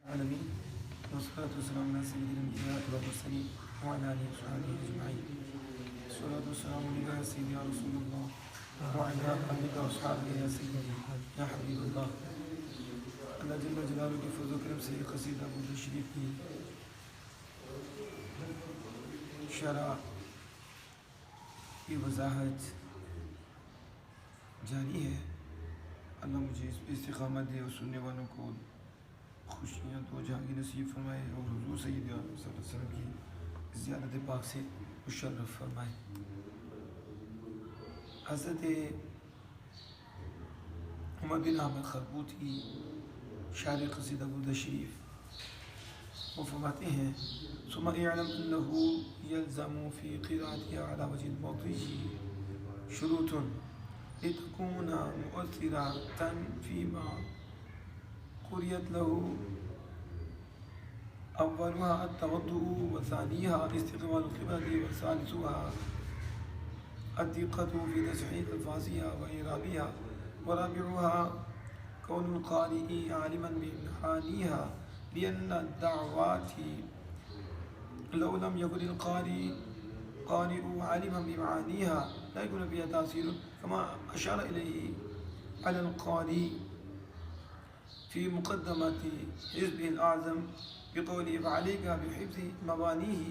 العالمين والصلاة والسلام على سيد الأنبياء والمرسلين وعلى آله وصحبه أجمعين. الصلاة والسلام عليك يا سيدي يا رسول الله وعلى آلك وأصحابك يا سيدي يا حبيب الله. اللہ جل جلالہ کے فضل و کرم سے قصیدہ درود شریف کی شرح کی وضاحت جاری ہے. اللہ مجھے اس پہ استقامت دے اور سننے والوں کو خوشیاں دو جہاں کی نصیب فرمائے اور حضور سید صلی اللہ علیہ وسلم کی زیارت پاک سے مشرف فرمائے. حضرت عمر بن احمد خربوتی شاعر قصیدہ درود شریف وہ فرماتے ہیں ثم اعلم انه يلزم في قراءتها على وجه الموضوع شروط لتكون مؤثرة فيما قرئت له. أولها التوضؤ وثانيها استقبال القبلة وثالثها الدقة في تصحيح ألفاظها وإعرابها ورابعها كون القارئ عالما بمعانيها لأن الدعوات لو لم يكن القارئ عالما بمعانيها لا يكون فيها تأثير كما أشار إليه على القارئ في مقدمة حزبه الأعظم بقوله فعليك بحفظ مبانيه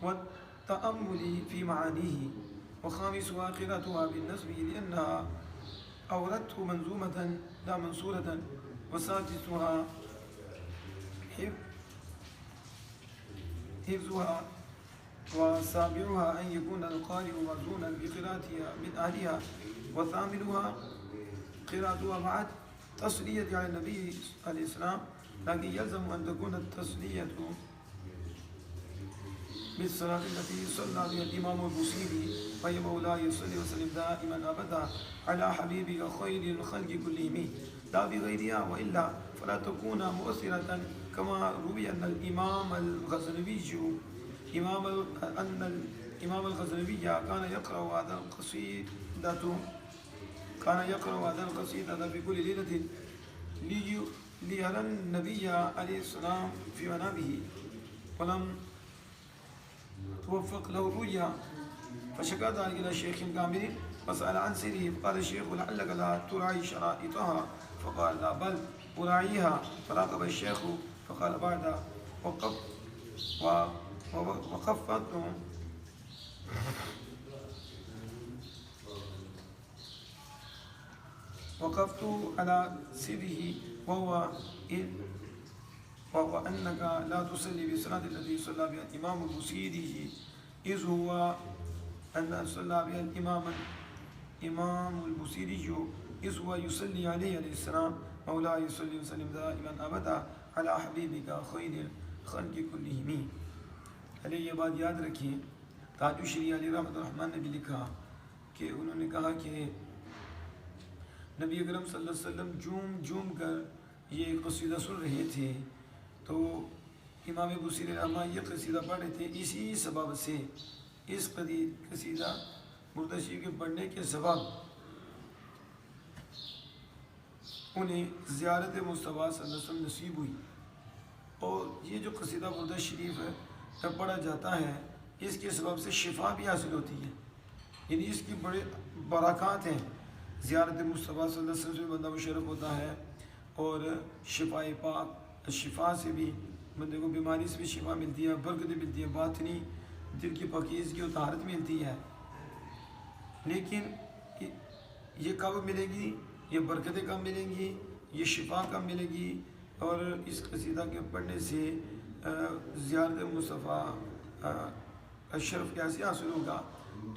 والتأمل في معانيه. وخامسها قراءتها بالنسب لأنها أوردته منظومة لا منصورة. وسادسها حفظها. وسابعها أن يكون القارئ مرزونا بقراءتها من أهلها. وثامنها قراءتها بعد تصلية على النبي عليه السلام، لكن يلزم أن تكون التصلية بالصلاة التي صلى بها الإمام البوصيري وهي مولاي صلى وسلم دائما أبدا على حبيبك خير الخلق كلهم لا بغيرها، وإلا فلا تكون مؤثرة. كما روي أن الإمام الغزنوي كان يقرأ هذا القصيدة في كل ليلة ليرى النبي عليه السلام في منامه ولم توفق له الرؤيا، فشكى ذلك إلى الشيخ الكامل فسأل عن سره. فقال الشيخ لعلك لا تراعي شرائطها، فقال لا بل أراعيها. فراقب الشيخ فقال بعد وقفت على سره وهو أنك لا تصلي بصلاة الذي صلى بها الإمام البوصيري، إذ هو أن صلى بها الإمام البوصيري إذ هو يصلي عليه السلام مولاي صلى وسلم دائما أبدا على حبيبك خير الخلق كلهم. علیہ یہ بات یاد رکھیں، تاج الشریعہ علی رحمۃ الرحمن نے بھی لکھا کہ انہوں نے کہا کہ نبی اکرم صلی اللہ علیہ وسلم جھوم کر یہ قصیدہ سن رہے تھے تو امام بوصیری رحمہ یہ قصیدہ پڑھ رہے تھے. اسی سبب سے اس قصیدہ درود شریف کے پڑھنے کے سبب انہیں زیارت مصطفیٰ صلی اللہ علیہ وسلم نصیب ہوئی. اور یہ جو قصیدہ درود شریف پڑھا جاتا ہے اس کے سبب سے شفا بھی حاصل ہوتی ہے، یعنی اس کی بڑے برکات ہیں. زیارت مصطفیٰ صلی اللہ علیہ وسلم سے بندہ مشرف ہوتا ہے اور شفا سے بھی بندے کو بیماری سے بھی شفا ملتی ہے، برکتیں ملتی ہیں، باطنی دل کی پاکیزگی و طہارت ملتی ہے. لیکن یہ کب ملے گی؟ یہ برکتیں کب ملیں گی؟ یہ شفا کب ملے گی؟ اور اس قصیدہ کے پڑھنے سے زیارت مصطفیٰ اشرف کیسے حاصل ہوگا؟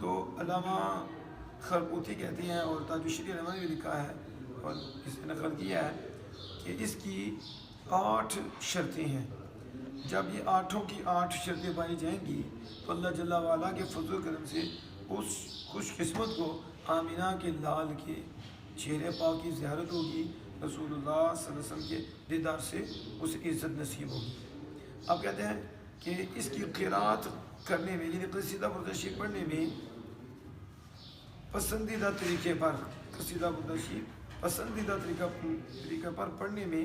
تو علامہ خربوتی کہتے ہیں اور تاج الشریعہ رحمہ نے بھی لکھا ہے اور اس نے نقل کیا ہے کہ اس کی 8 شرطیں ہیں. جب یہ 8 کی 8 شرطیں پائی جائیں گی تو اللہ جل وعلا کے فضل و کرم سے اس خوش قسمت کو آمینہ کے لال کے چہرے پاک کی زیارت ہوگی، رسول اللہ صلی اللہ علیہ وسلم کے دیدار سے اسے عزت نصیب ہوگی. اب کہتے ہیں کہ اس کی قرات کرنے میں یعنی قصیدہ درود پڑھنے میں پسندیدہ طریقے پر قصیدہ درود پسندیدہ طریقہ پر پڑھنے میں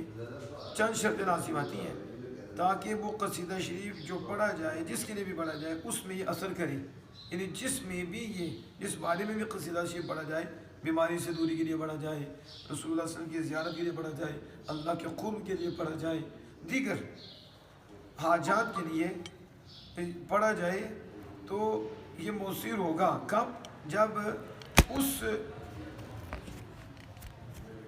چند شرطیں لازم آتی ہیں تاکہ وہ قصیدہ شریف جو پڑھا جائے جس کے لیے بھی پڑھا جائے اس میں یہ اثر کرے، یعنی جس بارے میں بھی قصیدہ شریف پڑھا جائے، بیماری سے دوری کے لیے پڑھا جائے، رسول اللہ صلی اللہ علیہ وسلم کی زیارت کے لیے پڑھا جائے، اللہ کے قرب کے لیے پڑھا جائے، دیگر حاجات کے لیے پڑھا جائے، تو یہ مؤثر ہوگا کب؟ جب اس